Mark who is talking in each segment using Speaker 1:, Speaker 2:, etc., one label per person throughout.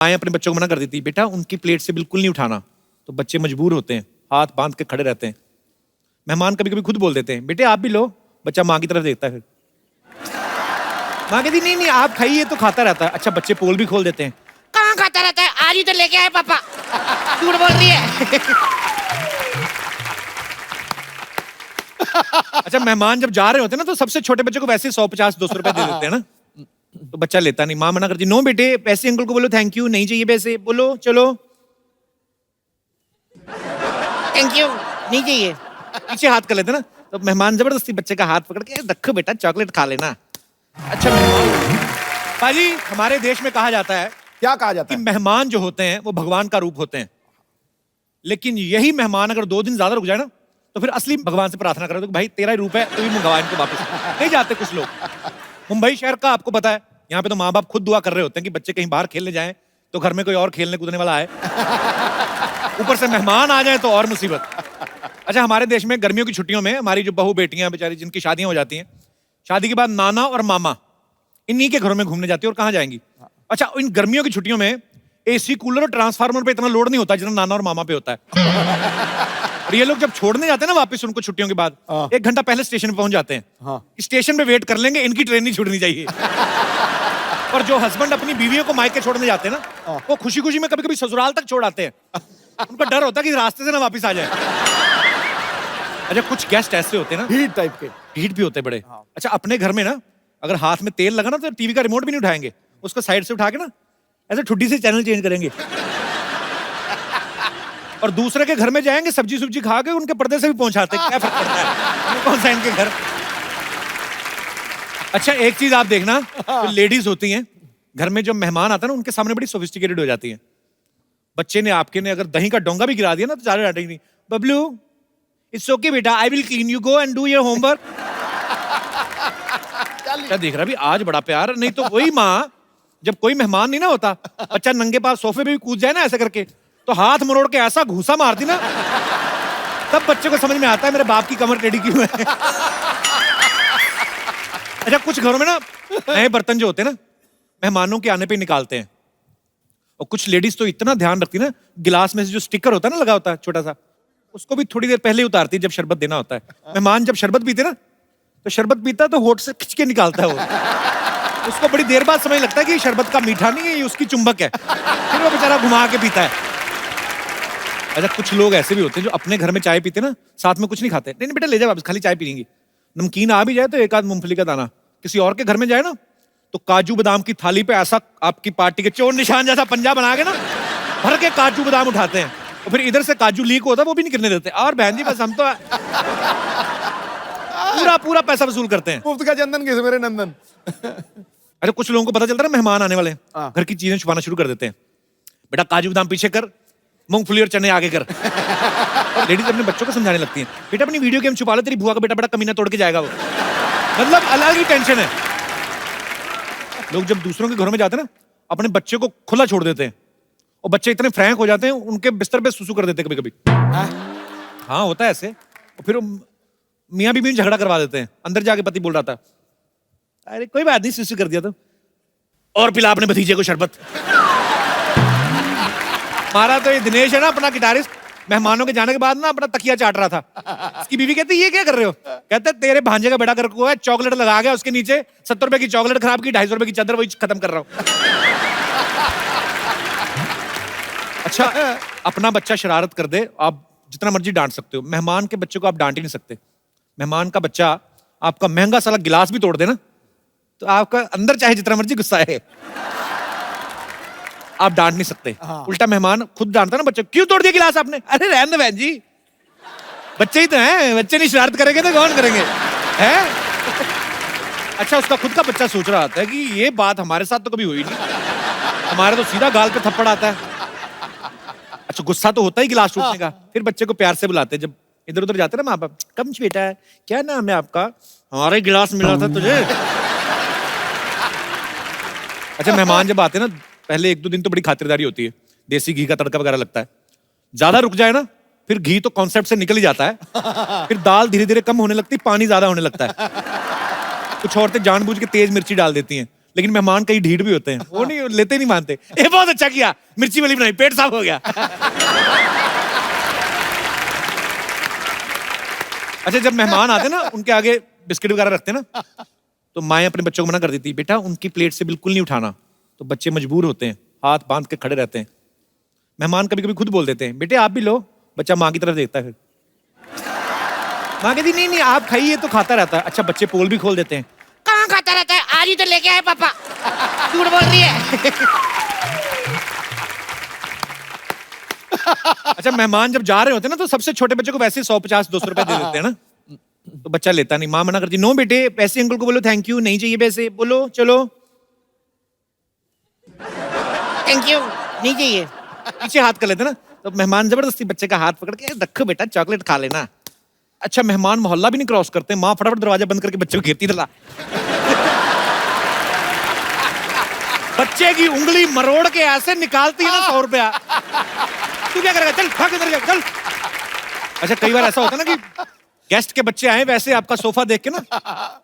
Speaker 1: माएँ अपने बच्चों को मना कर देती, बेटा उनकी प्लेट से बिल्कुल नहीं उठाना, तो बच्चे मजबूर होते हैं, हाथ बांध के खड़े रहते हैं। मेहमान कभी कभी खुद बोल देते हैं, बेटे आप भी लो, बच्चा माँ की तरफ देखता है, फिर माँ कहती नहीं नहीं आप खाइए, तो खाता रहता है। अच्छा बच्चे पोल भी खोल देते हैं,
Speaker 2: कहाँ खाता रहता है, आज ही तो लेके आए पापा, झूठ बोल रही है।
Speaker 1: अच्छा मेहमान जब जा रहे होते हैं ना, तो सबसे छोटे बच्चे को वैसे 150-200 रुपए दे देते हैं ना, तो बच्चा लेता नहीं, माँ मना करती, नो बेटे पैसे अंकल को बोलो थैंक यू, नहीं चाहिए पैसे, बोलो चलो
Speaker 2: थैंक यू, नहीं चाहिए।
Speaker 1: पीछे हाथ कर लेते ना, तो मेहमान जबरदस्ती बच्चे का हाथ पकड़ के रखो बेटा चॉकलेट खा लेना। अच्छा मेहमान पाजी, हमारे देश में कहा जाता है,
Speaker 3: क्या कहा जाता
Speaker 1: कि
Speaker 3: है?
Speaker 1: मेहमान जो होते हैं वो भगवान का रूप होते हैं, लेकिन यही मेहमान अगर 2 दिन ज्यादा रुक जाए ना, तो फिर असली भगवान से प्रार्थना करो, तो भाई तेरा ही रूप है, तो भी मंगवा इनको वापस। नहीं जाते कुछ लोग। मुंबई शहर का आपको पता है, यहाँ पे तो माँ बाप खुद दुआ कर रहे होते हैं कि बच्चे कहीं बाहर खेलने जाएं, तो घर में कोई और खेलने कूदने वाला आए, ऊपर से मेहमान आ जाए तो और मुसीबत। अच्छा हमारे देश में गर्मियों की छुट्टियों में हमारी जो बहू बेटियां बेचारी जिनकी शादियां हो जाती हैं, शादी के बाद नाना और मामा इन्हीं के घरों में घूमने जाती है, और कहाँ जाएंगी? अच्छा इन गर्मियों की छुट्टियों में एसी कूलर और ट्रांसफार्मर पे इतना लोड नहीं होता जितना नाना और मामा पे होता है। और ये लोग जब छोड़ने जाते हैं ना वापस उनको छुट्टियों के बाद, 1 घंटा पहले स्टेशन पे पहुंच जाते हैं। स्टेशन पे वेट कर लेंगे, इनकी ट्रेन नहीं छूटनी चाहिए। और जो हस्बैंड अपनी बीवियों को मायके छोड़ने जाते हैं ना, वो खुशी खुशी में कभी कभी ससुराल तक छोड़ आते हैं। उनका डर होता है कि रास्ते से ना वापस आ जाए। अच्छा कुछ गेस्ट ऐसे होते हैं ना,
Speaker 3: हीट टाइप के,
Speaker 1: हीट भी होते हैं बड़े। अच्छा अपने घर में ना अगर हाथ में तेल लगा ना, तो टीवी का रिमोट भी नहीं उठाएंगे, उसको साइड से उठा के ना ऐसे ठुड्डी से चैनल चेंज करेंगे। और दूसरे के घर में जाएंगे, सब्जी सुब्जी खा के उनके पर्दे से भी पहुंचाते हैं, क्या फर्क पड़ता है, कौन सा इनके घर। अच्छा एक चीज आप देखना, तो लेडीज होती हैं घर में, जो मेहमान आता है ना उनके सामने बड़ी सोफिस्टिकेटेड हो जाती हैं। बच्चे ने आपके ने अगर दही का डोंगा भी गिरा दिया ना, तो ज्यादा डांटेंगे नहीं, बबलू इट्स ओके बेटा, I will clean, you go and do your homework. क्या देख रहा भी, आज बड़ा प्यार। नहीं तो वही माँ जब कोई मेहमान नहीं ना होता, बच्चा नंगे पाँव सोफे पे भी कूद जाए ना ऐसे करके, तो हाथ मरोड़ के ऐसा घूसा मारती ना, तब बच्चे को समझ में आता है मेरे बाप की कमर टेढ़ी क्यों है। अच्छा कुछ घरों में ना नए बर्तन जो होते हैं ना, मेहमानों के आने पे निकालते हैं। और कुछ लेडीज तो इतना ध्यान रखती ना, गिलास में से जो स्टिकर होता है ना लगा होता है छोटा सा, उसको भी थोड़ी देर पहले उतारती है जब शरबत देना होता है। मेहमान जब शरबत पीते ना, तो शरबत पीता तो होठ से खिंच के निकालता है वो। उसको बड़ी देर बाद समझ लगता है कि शरबत का मीठा नहीं है, ये उसकी चुंबक है, फिर वो बेचारा घुमा के पीता है। अच्छा कुछ लोग ऐसे भी होते हैं जो अपने घर में चाय पीते ना, साथ में कुछ नहीं खाते, नहीं नहीं बेटा ले जाए वापस, खाली चाय पीएंगे। नमकीन आ भी जाए तो एक आध मूंगफली का दाना, किसी और के घर में जाए ना, तो काजू बादाम की थाली पे ऐसा आपकी पार्टी के चोर निशान जैसा पंजा बना के ना भर के काजू बादाम उठाते हैं, और फिर इधर से काजू लीक होता है वो भी नहीं गिरने देते। और बहन जी बस हम तो पूरा पूरा पैसा वसूल करते हैं।
Speaker 3: मुफ्त का चंदन किस मेरे नंदन।
Speaker 1: अरे कुछ लोगों को पता चलता है ना मेहमान आने वाले हैं, घर की चीजें छुपाना शुरू कर देते हैं। बेटा काजू बादाम पीछे कर, मूंगफली और चने आगे कर। और लेडीज अपने बच्चों को समझाने लगती हैं, बेटा अपनी वीडियो गेम छुपा ले, तेरी बुआ का बेटा बड़ा कमीना तोड़ के जाएगा वो। मतलब अलग ही टेंशन है। लोग जब दूसरों के घरों में जाते हैं ना, अपने बच्चे को खुला छोड़ देते हैं, और बच्चे इतने फ्रैंक हो जाते हैं, उनके बिस्तर पे सुसु कर देते हैं कभी कभी। हाँ होता है ऐसे। और फिर मियाँ बीवी झगड़ा करवा देते हैं, अंदर जाके पति बोल रहा था, अरे कोई बात नहीं सुसु कर दिया तो, और पिला अपने भतीजे को शरबत। हमारा तो ये दिनेश है ना अपना गिटारिस्ट, मेहमानों के जाने के बाद ना अपना तकिया चाट रहा था। उसकी बीवी कहती ये क्या कर रहे हो? कहते तेरे भांजे का बेटा कर को है, चॉकलेट लगा गया उसके नीचे, 70 रुपए की चॉकलेट खराब की, 250 रुपए की चादर वही खत्म कर रहा हूं। अच्छा अपना बच्चा शरारत कर दे, आप जितना मर्जी डांट सकते हो, मेहमान के बच्चे को आप डांट ही नहीं सकते। मेहमान का बच्चा आपका महंगा साला गिलास भी तोड़ दे ना, तो आपका अंदर चाहे जितना मर्जी गुस्सा है, आप डांट नहीं सकते। उल्टा मेहमान खुद डांटता ना बच्चे, क्यों तोड़ दिया गिलास आपने? अरे रहने दो बहन जी, बच्चे ही तो हैं, बच्चे नहीं शरारत करेंगे तो कौन करेंगे हैं? अच्छा उसका खुद का बच्चा सोच रहा था कि ये बात हमारे साथ तो कभी हुई नहीं, हमारे तो सीधा गाल पे थप्पड़ आता है। अच्छा गुस्सा तो होता ही गिलास टूटने का। फिर बच्चे को प्यार से बुलाते हैं, जब इधर उधर जाते ना माँ बाप, कम बेटा है, क्या नाम है आपका? हमारे गिलास मिला था तुझे। अच्छा मेहमान जब आते ना, पहले 1-2 दिन तो बड़ी खातिरदारी होती है, देसी घी का तड़का वगैरह लगता है। ज्यादा रुक जाए ना, फिर घी तो कॉन्सेप्ट से निकल ही जाता है, फिर दाल धीरे धीरे कम होने लगती, पानी ज्यादा होने लगता है। कुछ औरतें जानबूझ के तेज मिर्ची डाल देती हैं, लेकिन मेहमान कई ढीठ भी होते हैं, वो नहीं लेते नहीं मानते। ये बहुत अच्छा किया, मिर्ची वाली बनाई, पेट साफ हो गया। अच्छा, जब मेहमान आते ना, उनके आगे बिस्किट वगैरह रखते ना, तो माएं अपने बच्चों को मना कर देती, बेटा उनकी प्लेट से बिल्कुल नहीं उठाना। तो बच्चे मजबूर होते हैं, हाथ बांध के खड़े रहते हैं। मेहमान कभी कभी खुद बोल देते हैं, बेटे आप भी लो। बच्चा माँ की तरफ देखता है, फिर माँ कहती नहीं नहीं आप खाइए, तो खाता रहता है। अच्छा, बच्चे पोल भी खोल देते हैं,
Speaker 2: कहाँ खाता रहता है, आज ही तो लेके आए पापा। झूठ बोल रही है।
Speaker 1: अच्छा, मेहमान जब जा रहे होते हैं ना, तो सबसे छोटे बच्चे को वैसे 150-200 रुपए दे देते हैं ना, तो बच्चा लेता नहीं, माँ मना करती, नो बेटे पैसे अंकल को बोलो थैंक यू, नहीं चाहिए पैसे, बोलो चलो
Speaker 2: थैंक यू, नहीं चाहिए।
Speaker 1: पीछे हाथ कर लेते ना, तो मेहमान जबरदस्ती बच्चे का हाथ पकड़ के रखो बेटा चॉकलेट खा लेना। अच्छा, मेहमान मोहल्ला भी नहीं क्रॉस करते, माँ फटाफट दरवाजा बंद करके बच्चे को घेरती थला। बच्चे की उंगली मरोड़ के ऐसे निकालती है ना 100 रुपया। तू क्या करेगा, चल भाग इधर, चल। अच्छा, कई बार ऐसा होता है ना कि गेस्ट के बच्चे आए, वैसे आपका सोफा देख के ना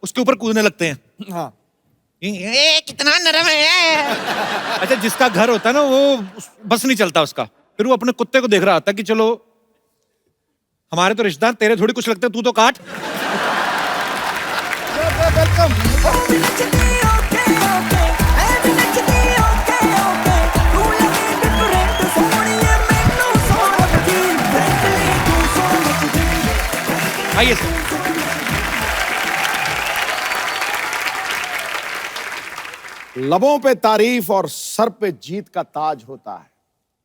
Speaker 1: उसके ऊपर कूदने लगते हैं।
Speaker 3: हाँ।
Speaker 2: ए कितना नरम है।
Speaker 1: अच्छा, जिसका घर होता है ना, वो बस नहीं चलता उसका, फिर वो अपने कुत्ते को देख रहा होता है कि चलो हमारे तो रिश्तेदार, तेरे थोड़ी कुछ लगता है, तू तो काट। आइए सर।
Speaker 3: लबों पे तारीफ और सर पे जीत का ताज होता है।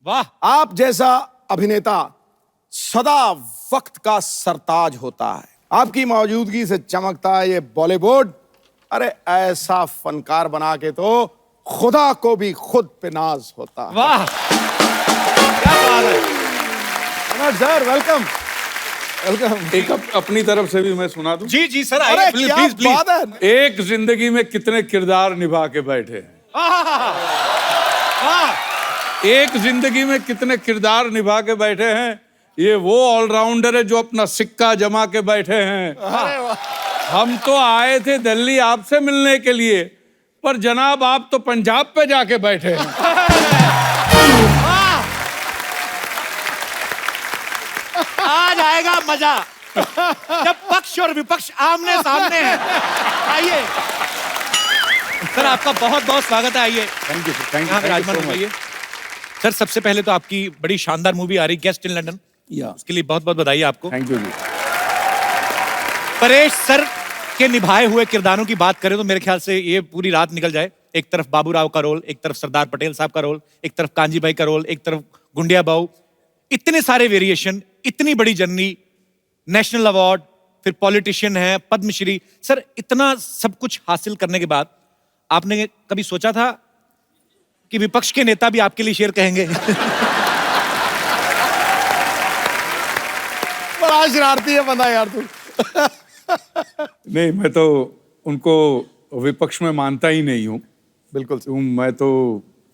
Speaker 1: वाह,
Speaker 3: आप जैसा अभिनेता सदा वक्त का सरताज होता है। आपकी मौजूदगी से चमकता है ये बॉलीवुड। अरे ऐसा फनकार बना के तो खुदा को भी खुद पे नाज होता है।
Speaker 1: वाह, क्या बात है।
Speaker 3: Sir welcome welcome.
Speaker 4: एक अपनी तरफ से भी मैं सुना दूं।
Speaker 1: जी जी सर,
Speaker 3: अरे
Speaker 1: आइए, प्लीज
Speaker 3: क्या
Speaker 1: प्लीज प्लीज।
Speaker 3: बात है।
Speaker 4: एक जिंदगी में कितने किरदार निभा के बैठे हैं, एक जिंदगी में कितने किरदार निभा के बैठे हैं। ये वो ऑलराउंडर है जो अपना सिक्का जमा के बैठे हैं। हम तो आए थे दिल्ली आपसे मिलने के लिए, पर जनाब आप तो पंजाब पे जाके बैठे हैं।
Speaker 1: आज आएगा मजा जब पक्ष और विपक्ष आमने सामने हैं। आइए सर, आपका बहुत बहुत स्वागत है। आइए,
Speaker 4: थैंक यू सर,
Speaker 1: यहाँ विराजमान होइए। सर, सबसे पहले तो आपकी बड़ी शानदार मूवी आ रही गेस्ट इन लंदन, उसके लिए बहुत बहुत बधाई आपको।
Speaker 4: Thank you ji.
Speaker 1: Paresh sir के निभाए हुए किरदारों की बात करें तो मेरे ख्याल से ये पूरी रात निकल जाए। एक तरफ बाबूराव का रोल, एक तरफ सरदार पटेल साहब का रोल, एक तरफ कांजी भाई का रोल, एक तरफ गुंडिया बाऊ, इतने सारे वेरिएशन, इतनी बड़ी जर्नी, नेशनल अवार्ड, फिर पॉलिटिशियन है, पद्मश्री। सर, इतना सब कुछ हासिल करने के बाद आपने कभी सोचा था कि विपक्ष के नेता भी आपके लिए शेर कहेंगे?
Speaker 3: बड़ा शरारती है बंदा यार तू।
Speaker 4: नहीं, मैं तो उनको विपक्ष में मानता ही नहीं हूँ।
Speaker 3: बिल्कुल।
Speaker 4: मैं तो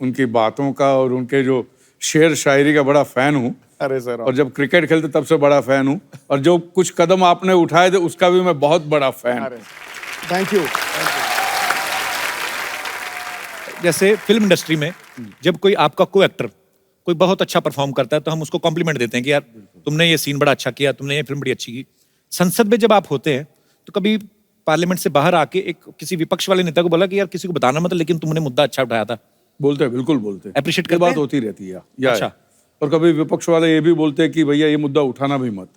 Speaker 4: उनकी बातों का और उनके जो शेर शायरी का बड़ा फैन हूँ।
Speaker 3: अरे सर,
Speaker 4: और जब क्रिकेट खेलते तब से बड़ा फैन हूँ, और जो कुछ कदम आपने उठाए थे उसका भी मैं बहुत बड़ा फैन।
Speaker 3: अरे थैंक यू।
Speaker 1: जैसे फिल्म इंडस्ट्री में जब कोई आपका को एक्टर कोई बहुत अच्छा परफॉर्म करता है तो हम उसको कॉम्प्लीमेंट देते हैं कि यार तुमने ये सीन बड़ा अच्छा किया, तुमने ये फिल्म बड़ी अच्छी की। संसद में जब आप होते हैं तो कभी पार्लियामेंट से बाहर आके एक किसी विपक्ष वाले नेता को बोला कि यार किसी को बताना मत, लेकिन तुमने मुद्दा अच्छा उठाया था?
Speaker 4: बोलते हैं, बिल्कुल बोलते हैं।
Speaker 1: Appreciate
Speaker 4: ये
Speaker 1: करते
Speaker 4: बात
Speaker 1: हैं?
Speaker 4: होती रहती है या
Speaker 1: अच्छा।
Speaker 4: और कभी विपक्ष वाले ये भी बोलते हैं कि भैया ये मुद्दा उठाना भी मत।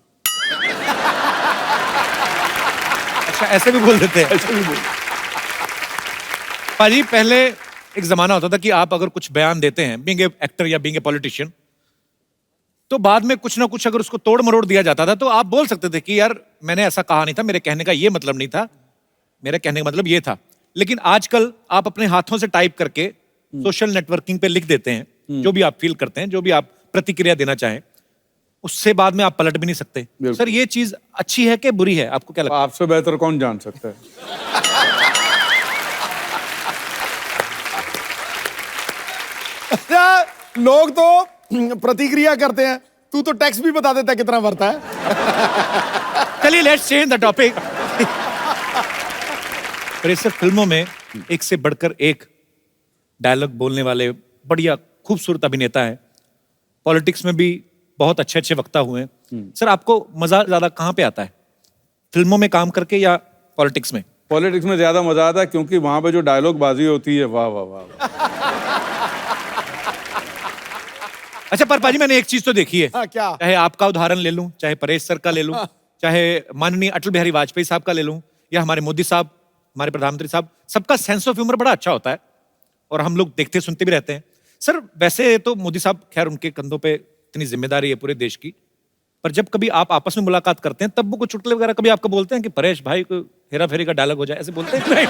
Speaker 1: अच्छा, ऐसे भी बोल देते हैं?
Speaker 4: ऐसे भी बोल।
Speaker 1: पाजी, पहले एक जमाना होता था कि आप अगर कुछ बयान देते हैं बीइंग ए एक्टर या बीइंग ए पॉलिटिशियन, तो बाद में कुछ ना कुछ अगर उसको तोड़ मरोड़ दिया जाता था तो आप बोल सकते थे कि यार मैंने ऐसा कहा नहीं था, मेरे कहने का ये मतलब नहीं था, मेरे कहने का मतलब ये था। लेकिन आजकल आप अपने हाथों से टाइप करके सोशल नेटवर्किंग पे लिख देते हैं जो भी आप फील करते हैं, जो भी आप प्रतिक्रिया देना चाहें, उससे बाद में आप पलट भी नहीं सकते। सर, ये चीज अच्छी है कि बुरी है, आपको क्या लगता है?
Speaker 4: आपसे बेहतर कौन जान सकता है।
Speaker 3: अच्छा, लोग तो प्रतिक्रिया करते हैं, तू तो टैक्स भी बता देता है कितना भरता है।
Speaker 1: चलिए लेट्स चेंज द टॉपिक। पर इस फिल्मों में एक से बढ़कर एक डायलॉग बोलने वाले बढ़िया खूबसूरत अभिनेता हैं। पॉलिटिक्स में भी बहुत अच्छे अच्छे वक्ता हुए हैं। सर, आपको मजा ज्यादा कहाँ पे आता है, फिल्मों में काम करके या पॉलिटिक्स में?
Speaker 4: पॉलिटिक्स में ज्यादा मजा आता है, क्योंकि वहां पे जो डायलॉग बाजी होती है, वाह वाह वाह वाह।
Speaker 1: अच्छा, पर पाजी मैंने एक चीज तो देखी है।
Speaker 3: हाँ, क्या?
Speaker 1: चाहे आपका उदाहरण ले लूं, चाहे परेश सर का ले लूं, चाहे माननीय अटल बिहारी वाजपेयी साहब का ले लूं, या हमारे मोदी साहब, हमारे प्रधानमंत्री साहब, सबका सेंस ऑफ ह्यूमर बड़ा अच्छा होता है और हम लोग देखते सुनते भी रहते हैं। सर, वैसे तो मोदी साहब, खैर उनके कंधों पे इतनी जिम्मेदारी है पूरे देश की, पर जब कभी आप आपस में मुलाकात करते हैं तब वो कुछ चुटकुले वगैरह कभी आपको बोलते हैं कि परेश भाई को हेरा फेरी का डायलॉग हो जाए, ऐसे बोलते हैं? नहीं।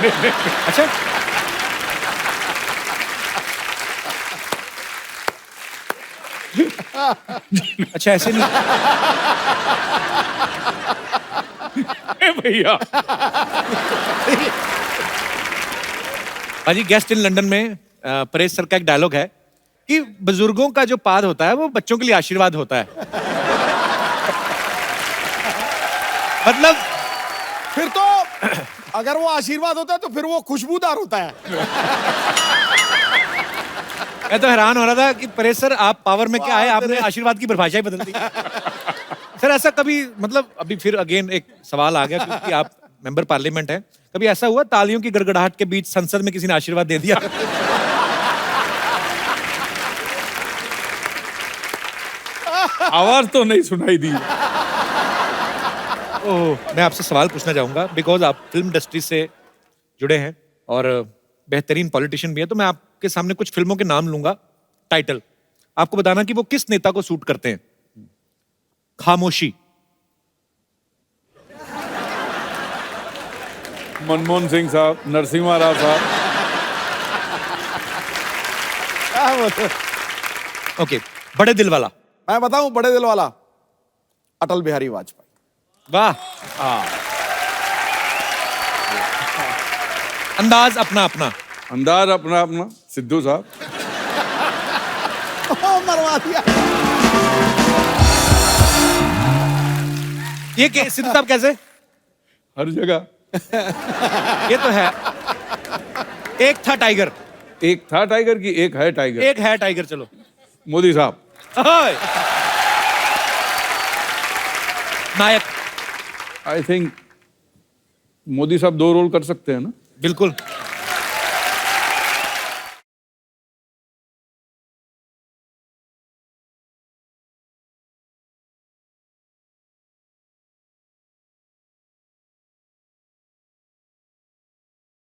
Speaker 1: अच्छा, अच्छा ऐसे नहीं।
Speaker 4: भैया
Speaker 1: हाजी, गेस्ट इन लंदन में परेश सर का एक डायलॉग है कि बुजुर्गों का जो पाद होता है वो बच्चों के लिए आशीर्वाद होता है। मतलब
Speaker 3: फिर तो अगर वो आशीर्वाद होता है तो फिर वो खुशबूदार होता है।
Speaker 1: मैं तो हैरान हो रहा था कि परेश सर, आप पावर में क्या है, आपने आशीर्वाद की परिभाषा ही बदल दी। सर, ऐसा कभी, मतलब अभी फिर अगेन एक सवाल आ गया क्योंकि आप मेंबर पार्लियामेंट हैं, कभी ऐसा हुआ तालियों की गड़गड़ाहट के बीच संसद में किसी ने आशीर्वाद दे दिया?
Speaker 4: आवाज तो नहीं सुनाई दी।
Speaker 1: ओह, मैं आपसे सवाल पूछना चाहूंगा, बिकॉज आप फिल्म इंडस्ट्री से जुड़े हैं और बेहतरीन पॉलिटिशियन भी है, तो मैं आपके सामने कुछ फिल्मों के नाम लूंगा, टाइटल, आपको बताना कि वो किस नेता को सूट करते हैं। खामोशी,
Speaker 4: मनमोहन सिंह साहब, नरसिम्हा राव साहब।
Speaker 1: ओके। बड़े दिल वाला,
Speaker 3: मैं बताऊं, बड़े दिल वाला, अटल बिहारी वाजपेयी।
Speaker 1: वाह। अंदाज अपना अपना,
Speaker 4: अंदाज अपना अपना, सिद्धू साहब।
Speaker 3: मरवा दिया।
Speaker 1: ये सिद्धू साहब कैसे?
Speaker 4: हर जगह।
Speaker 1: ये तो है। एक था टाइगर,
Speaker 4: एक था टाइगर की एक है टाइगर।
Speaker 1: एक है टाइगर। चलो,
Speaker 4: मोदी साहब।
Speaker 1: ओए। नायक।
Speaker 4: आई थिंक मोदी साहब 2 रोल कर सकते हैं ना?
Speaker 1: बिल्कुल।